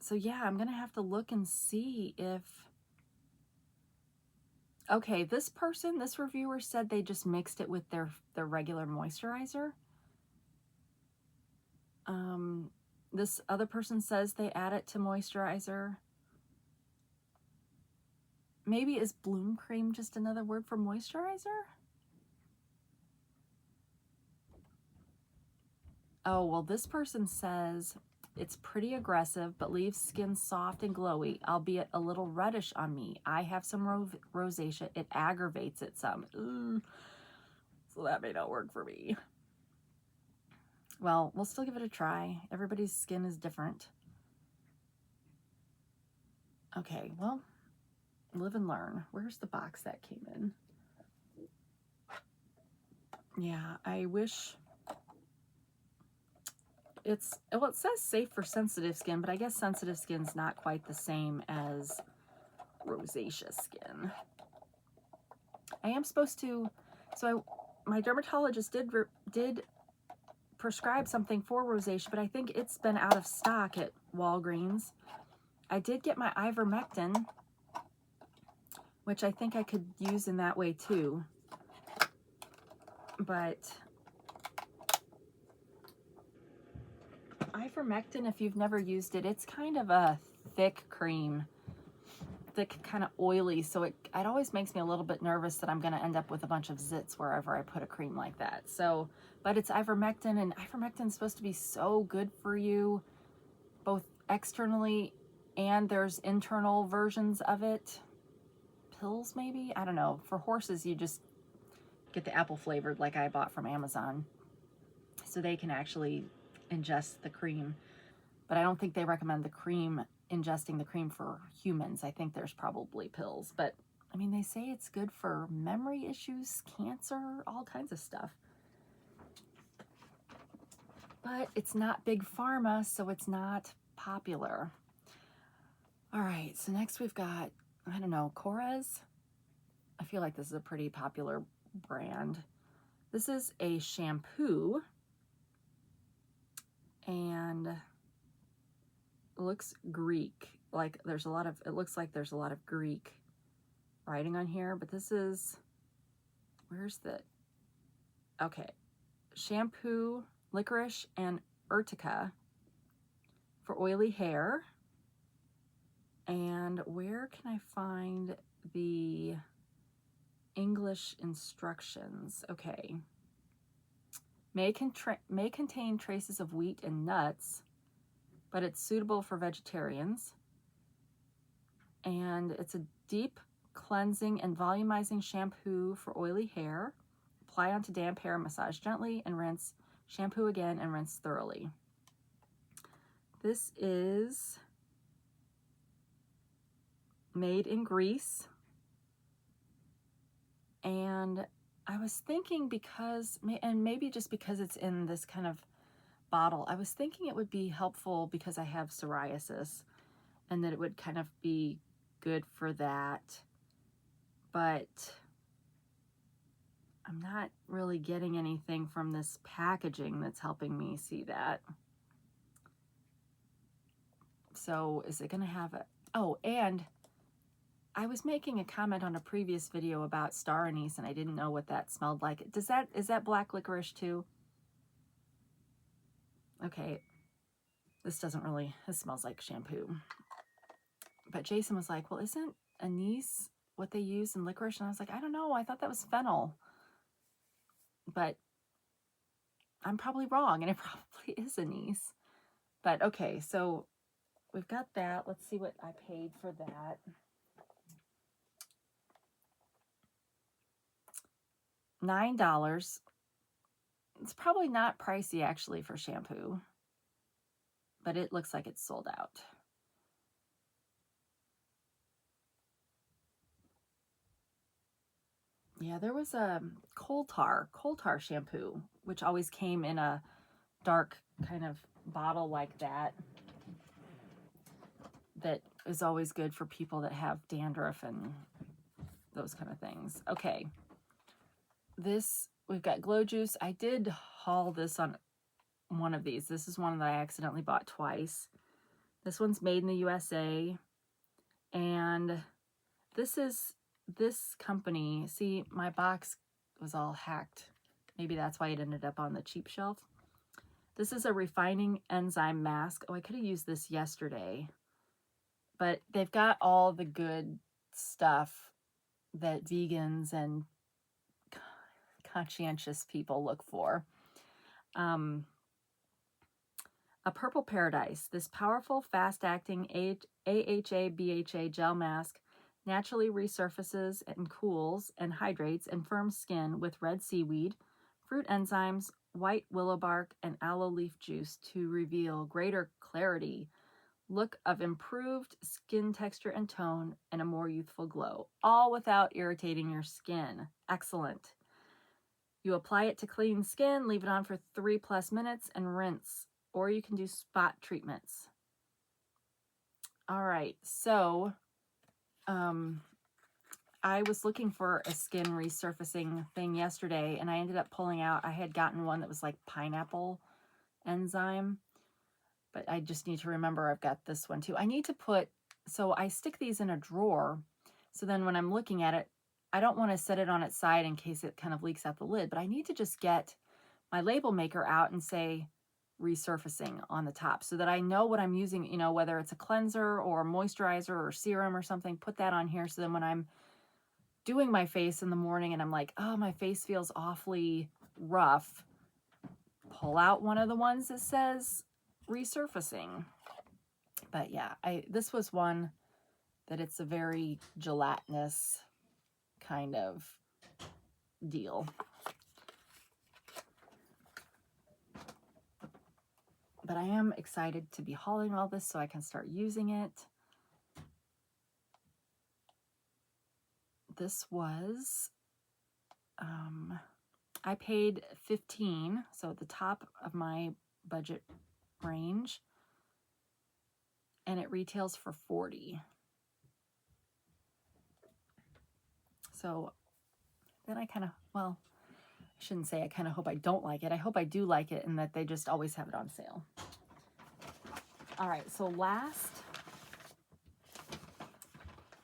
So yeah, I'm gonna have to look and see if... Okay, this reviewer said they just mixed it with their regular moisturizer. This other person says they add it to moisturizer. Maybe is bloom cream just another word for moisturizer? Oh, well, this person says it's pretty aggressive, but leaves skin soft and glowy, albeit a little reddish on me. I have some rosacea. It aggravates it some. Ooh. So that may not work for me. Well, we'll still give it a try. Everybody's skin is different. Okay, well, live and learn. Where's the box that came in? Yeah, I wish... well, it says safe for sensitive skin, but I guess sensitive skin's not quite the same as rosacea skin. I am supposed to... So my dermatologist did prescribe something for rosacea, but I think it's been out of stock at Walgreens. I did get my ivermectin, which I think I could use in that way too. But ivermectin, if you've never used it, it's kind of a thick cream. Thick, kind of oily, so it always makes me a little bit nervous that I'm going to end up with a bunch of zits wherever I put a cream like that. So, but it's ivermectin, and ivermectin is supposed to be so good for you, both externally and there's internal versions of it. Pills, maybe? I don't know. For horses, you just get the apple flavored like I bought from Amazon, so they can actually ingest the cream. But I don't think they recommend the cream, ingesting the cream for humans. I think there's probably pills, but I mean, they say it's good for memory issues, cancer, all kinds of stuff. But it's not big pharma, so it's not popular. All right, so next we've got, I don't know, Korres. I feel like this is a pretty popular brand. This is a shampoo, and looks Greek. Like there's a lot of, it looks like there's a lot of Greek writing on here, but this is, where's the, okay, shampoo, licorice and urtica for oily hair. And where can I find the English instructions? Okay. May contain traces of wheat and nuts, but it's suitable for vegetarians. And it's a deep cleansing and volumizing shampoo for oily hair. Apply onto damp hair, massage gently, and rinse. Shampoo again and rinse thoroughly. This is made in Greece. And I was thinking because, and maybe just because it's in this kind of bottle, I was thinking it would be helpful because I have psoriasis and that it would kind of be good for that. But I'm not really getting anything from this packaging that's helping me see that. So is it going to have a, oh, and I was making a comment on a previous video about star anise and I didn't know what that smelled like. Is that black licorice too? Okay, this smells like shampoo. But Jason was like, well, isn't anise what they use in licorice? And I was like, I don't know. I thought that was fennel. But I'm probably wrong, and it probably is anise. But okay, so we've got that. Let's see what I paid for that. $9. It's probably not pricey actually for shampoo, but it looks like it's sold out. Yeah, there was a coal tar shampoo, which always came in a dark kind of bottle like that. That is always good for people that have dandruff and those kind of things. Okay. We've got Glow Juice. I did haul this on one of these. This is one that I accidentally bought twice. This one's made in the USA. And this company, see, my box was all hacked. Maybe that's why it ended up on the cheap shelf. This is a refining enzyme mask. Oh, I could have used this yesterday. But they've got all the good stuff that vegans and conscientious people look for. A Purple Paradise. This powerful, fast-acting AHA/BHA gel mask naturally resurfaces and cools and hydrates and firms skin with red seaweed, fruit enzymes, white willow bark, and aloe leaf juice to reveal greater clarity, look of improved skin texture and tone, and a more youthful glow, all without irritating your skin. Excellent. You apply it to clean skin, leave it on for 3+ minutes, and rinse. Or you can do spot treatments. All right, so I was looking for a skin resurfacing thing yesterday, and I ended up pulling out, I had gotten one that was like pineapple enzyme, but I just need to remember I've got this one too. I need to so I stick these in a drawer, so then when I'm looking at it, I don't want to set it on its side in case it kind of leaks out the lid, but I need to just get my label maker out and say resurfacing on the top so that I know what I'm using, you know, whether it's a cleanser or moisturizer or serum or something, put that on here. So then when I'm doing my face in the morning and I'm like, oh, my face feels awfully rough, pull out one of the ones that says resurfacing. But yeah, this was one that it's a very gelatinous kind of deal. But I am excited to be hauling all this so I can start using it. This was, I paid $15, so at the top of my budget range, and it retails for $40. So then I kind of, well, I shouldn't say I kind of hope I don't like it. I hope I do like it and that they just always have it on sale. All right, so last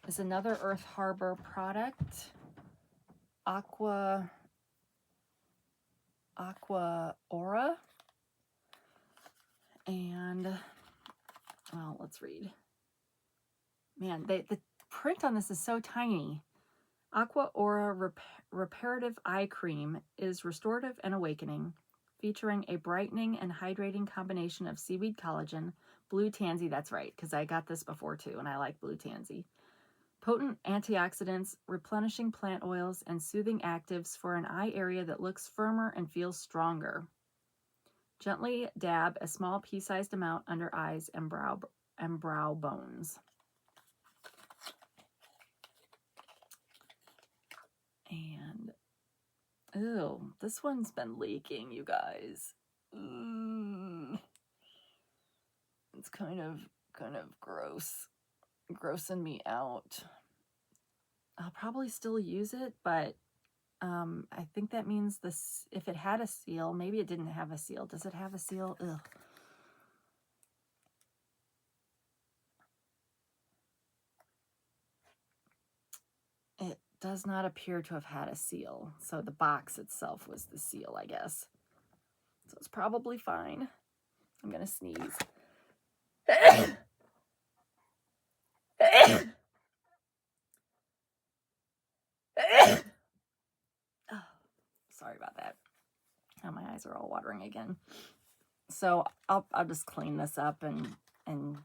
is another Earth Harbor product, Aqua Aura. And, well, let's read. Man, the print on this is so tiny. Aqua Aura Reparative Eye Cream is restorative and awakening, featuring a brightening and hydrating combination of seaweed collagen, blue tansy, that's right, because I got this before too, and I like blue tansy, potent antioxidants, replenishing plant oils, and soothing actives for an eye area that looks firmer and feels stronger. Gently dab a small pea-sized amount under eyes and brow bones. And, ew, this one's been leaking, you guys. It's kind of gross. Grossing me out. I'll probably still use it, but I think that means this, if it had a seal, maybe it didn't have a seal. Does it have a seal? Ugh. It does not appear to have had a seal. So the box itself was the seal, I guess. So it's probably fine. I'm going to sneeze. Oh, sorry about that. Now my eyes are all watering again. So I'll just clean this up and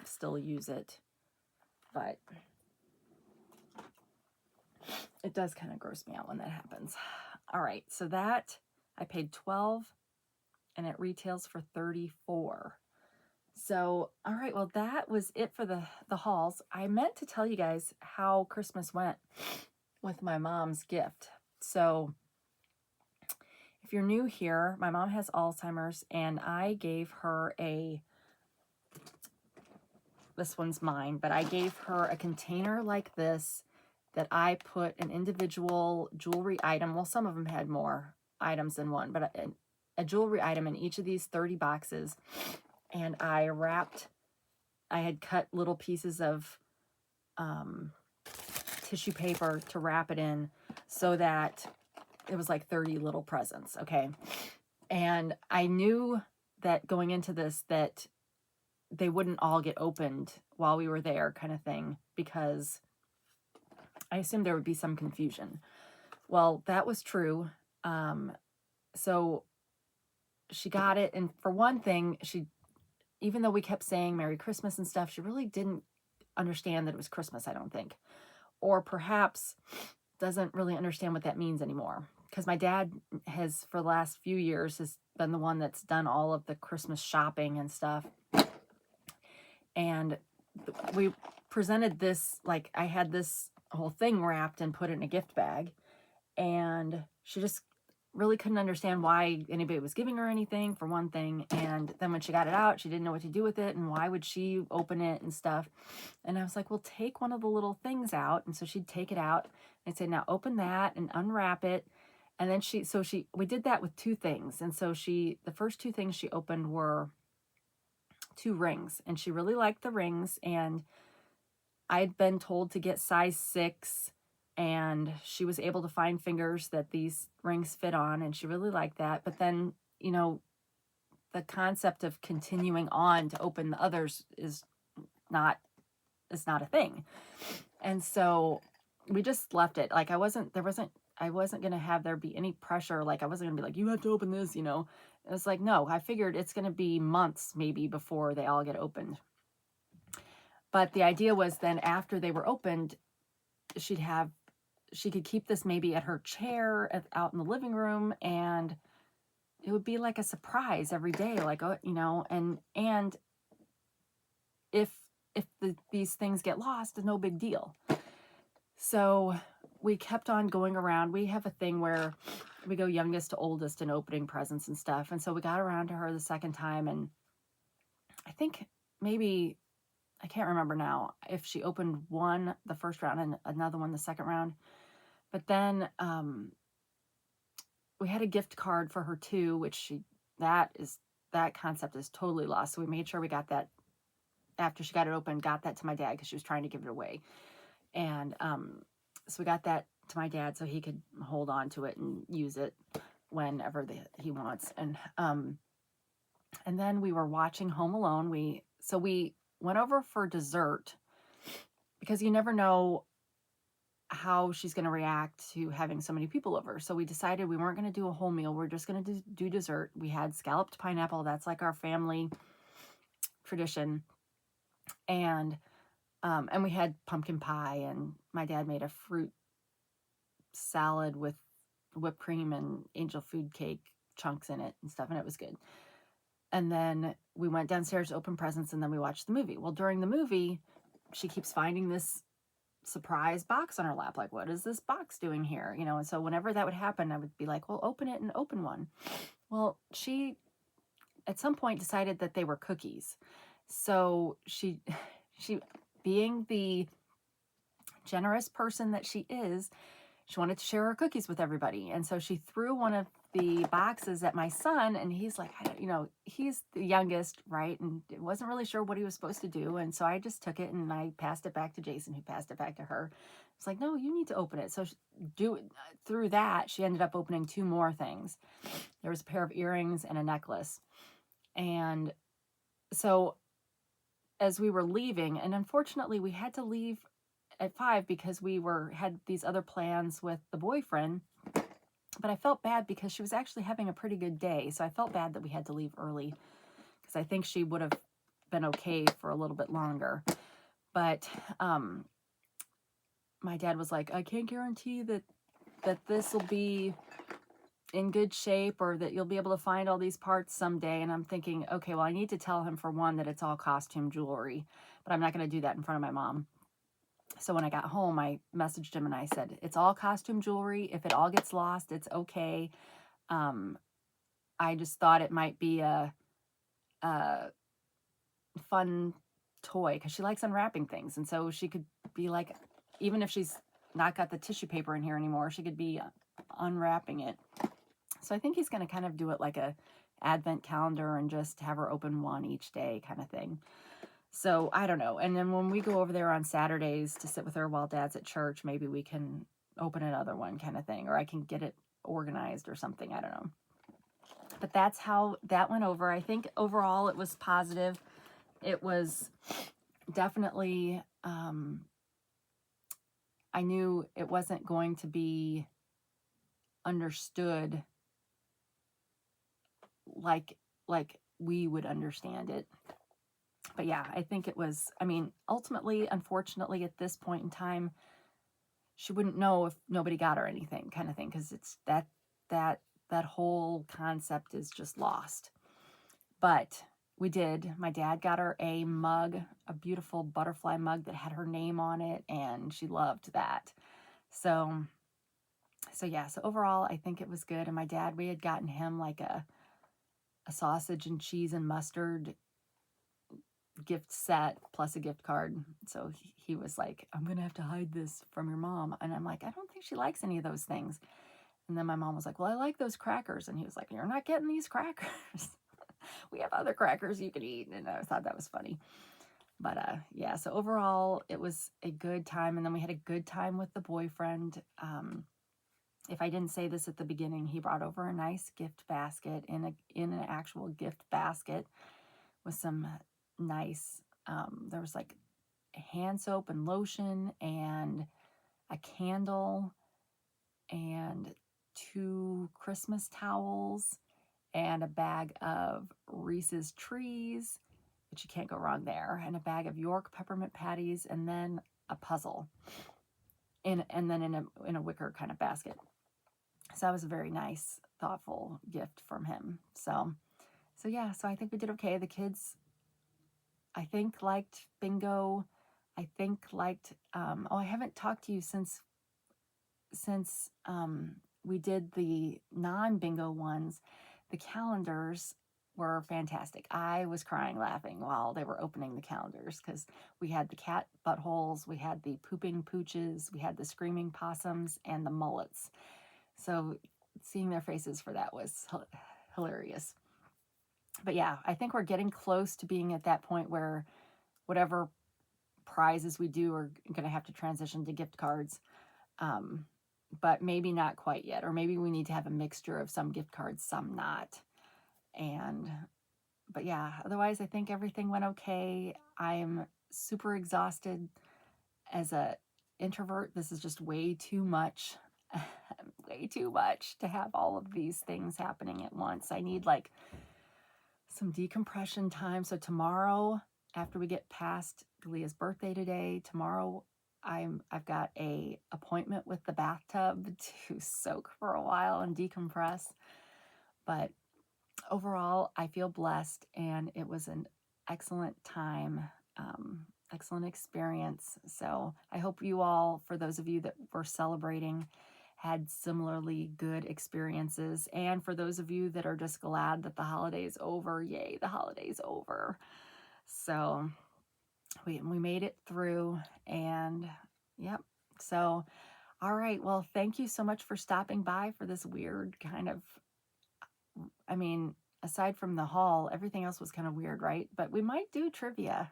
still use it. But it does kind of gross me out when that happens. All right, so that I paid $12 and it retails for $34. So, all right, well, that was it for the hauls. I meant to tell you guys how Christmas went with my mom's gift. So if you're new here, my mom has Alzheimer's, and I gave her this one's mine, but I gave her a container like this that I put an individual jewelry item. Well, some of them had more items than one, but a jewelry item in each of these 30 boxes. And I had cut little pieces of tissue paper to wrap it in so that it was like 30 little presents, okay? And I knew that going into this that they wouldn't all get opened while we were there, kind of thing, because I assumed there would be some confusion. Well, that was true. So she got it, and for one thing, even though we kept saying Merry Christmas and stuff, she really didn't understand that it was Christmas, I don't think. Or perhaps doesn't really understand what that means anymore. Because my dad has, for the last few years, has been the one that's done all of the Christmas shopping and stuff. And we presented this, like I had this whole thing wrapped and put it in a gift bag. And she just really couldn't understand why anybody was giving her anything, for one thing. And then when she got it out, she didn't know what to do with it, and why would she open it and stuff. And I was like, well, take one of the little things out. And so she'd take it out and say, now open that and unwrap it. And then we did that with two things. And so the first two things she opened were 2 rings, and she really liked the rings. And I'd been told to get size 6, and she was able to find fingers that these rings fit on, and she really liked that. But then, the concept of continuing on to open the others is not a thing. And so we just left it. Like I wasn't going to have there be any pressure. Like I wasn't going to be like, you have to open this, It was like, no, I figured it's going to be months maybe before they all get opened. But the idea was then after they were opened, she could keep this maybe at her chair out in the living room, and it would be like a surprise every day, like, and if these things get lost, it's no big deal. So we kept on going around. We have a thing where we go youngest to oldest in opening presents and stuff. And so we got around to her the second time, and I think maybe, I can't remember now if she opened one the first round and another one the second round. But then we had a gift card for her too, which that concept is totally lost. So we made sure we got that after she got it open, got that to my dad because she was trying to give it away. And so we got that to my dad so he could hold on to it and use it whenever he wants. And then we were watching Home Alone. We went over for dessert because you never know how she's going to react to having so many people over. So we decided we weren't going to do a whole meal. We're just going to do dessert. We had scalloped pineapple. That's like our family tradition. And we had pumpkin pie, and my dad made a fruit salad with whipped cream and angel food cake chunks in it and stuff, and it was good. And then we went downstairs to open presents, and then we watched the movie. Well, during the movie, she keeps finding this surprise box on her lap. Like, what is this box doing here? And so whenever that would happen, I would be like, well, open it and open one. Well, she at some point decided that they were cookies. So she being the generous person that she is, she wanted to share her cookies with everybody. And so she threw one of the boxes at my son, and he's like, he's the youngest, right? And wasn't really sure what he was supposed to do. And so I just took it and I passed it back to Jason, who passed it back to her. It's like, no, you need to open it. So through that, she ended up opening 2 more things. There was a pair of earrings and a necklace. And so as we were leaving, and unfortunately we had to leave at 5 because we had these other plans with the boyfriend, but I felt bad because she was actually having a pretty good day. So I felt bad that we had to leave early because I think she would have been okay for a little bit longer. But my dad was like, I can't guarantee that this will be in good shape or that you'll be able to find all these parts someday. And I'm thinking, okay, well, I need to tell him, for one, that it's all costume jewelry, but I'm not going to do that in front of my mom. So when I got home, I messaged him and I said, it's all costume jewelry. If it all gets lost, it's okay. I just thought it might be a fun toy because she likes unwrapping things. And so she could be like, even if she's not got the tissue paper in here anymore, she could be unwrapping it. So I think he's going to kind of do it like a advent calendar and just have her open one each day kind of thing. So I don't know. And then when we go over there on Saturdays to sit with her while Dad's at church, maybe we can open another one kind of thing, or I can get it organized or something. I don't know. But that's how that went over. I think overall it was positive. It was definitely, I knew it wasn't going to be understood like we would understand it. But yeah, I think it was, ultimately, unfortunately, at this point in time, she wouldn't know if nobody got her anything kind of thing, because it's that whole concept is just lost. But we did. My dad got her a mug, a beautiful butterfly mug that had her name on it, and she loved that. So yeah, so overall, I think it was good. And my dad, we had gotten him like a sausage and cheese and mustard gift set plus a gift card. So he was like, I'm gonna have to hide this from your mom. And I'm like, I don't think she likes any of those things. And then my mom was like, well, I like those crackers. And he was like, you're not getting these crackers. We have other crackers you can eat. And I thought that was funny. But yeah, so overall it was a good time. And then we had a good time with the boyfriend. If I didn't say this at the beginning, he brought over a nice gift basket in an actual gift basket with some nice, there was like hand soap and lotion and a candle and 2 Christmas towels and a bag of Reese's Trees, which you can't go wrong there, and a bag of York peppermint patties, and then a puzzle and then in a wicker kind of basket. So that was a very nice, thoughtful gift from him. So yeah, so I think we did okay. The kids, I think, liked bingo. I think liked, I haven't talked to you since we did the non-bingo ones. The calendars were fantastic. I was crying laughing while they were opening the calendars because we had the cat buttholes, we had the pooping pooches, we had the screaming possums, and the mullets. So seeing their faces for that was hilarious. But yeah, I think we're getting close to being at that point where whatever prizes we do are going to have to transition to gift cards. But maybe not quite yet. Or maybe we need to have a mixture of some gift cards, some not. But yeah, otherwise I think everything went okay. I'm super exhausted as a introvert. This is just way too much. Way too much to have all of these things happening at once. I need like some decompression time. So tomorrow, after we get past Leah's birthday today, tomorrow I've got a appointment with the bathtub to soak for a while and decompress. But overall, I feel blessed, and it was an excellent time, excellent experience. So I hope you all, for those of you that were celebrating, had similarly good experiences. And for those of you that are just glad that the holiday's over, yay, the holiday's over. So we made it through, and yep. So All right, well, thank you so much for stopping by for this weird kind of, I mean, aside from the haul, everything else was kind of weird, right? But we might do trivia.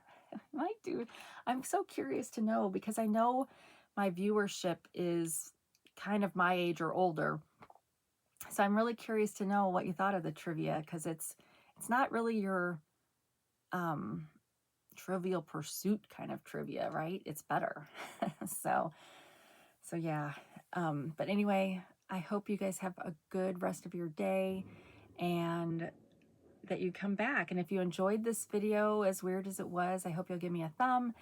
Might do. I'm so curious to know because I know my viewership is kind of my age or older. So I'm really curious to know what you thought of the trivia because it's not really your um Trivial Pursuit kind of trivia, right? It's better. so so yeah. But anyway, I hope you guys have a good rest of your day and that you come back. And if you enjoyed this video, as weird as it was, I hope you'll give me a thumb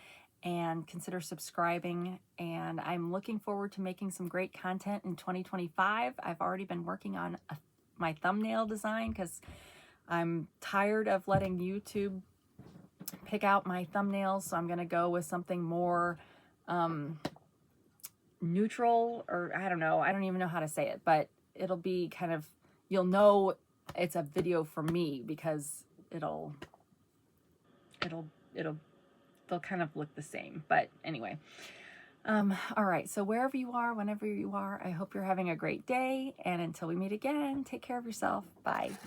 and consider subscribing. And I'm looking forward to making some great content in 2025. I've already been working on my thumbnail design because I'm tired of letting YouTube pick out my thumbnails. So I'm going to go with something more neutral, or I don't know. I don't even know how to say it, but it'll be kind of, you'll know it's a video for me because it'll they'll kind of look the same. But anyway, all right, so wherever you are, whenever you are, I hope you're having a great day, and until we meet again, take care of yourself. Bye.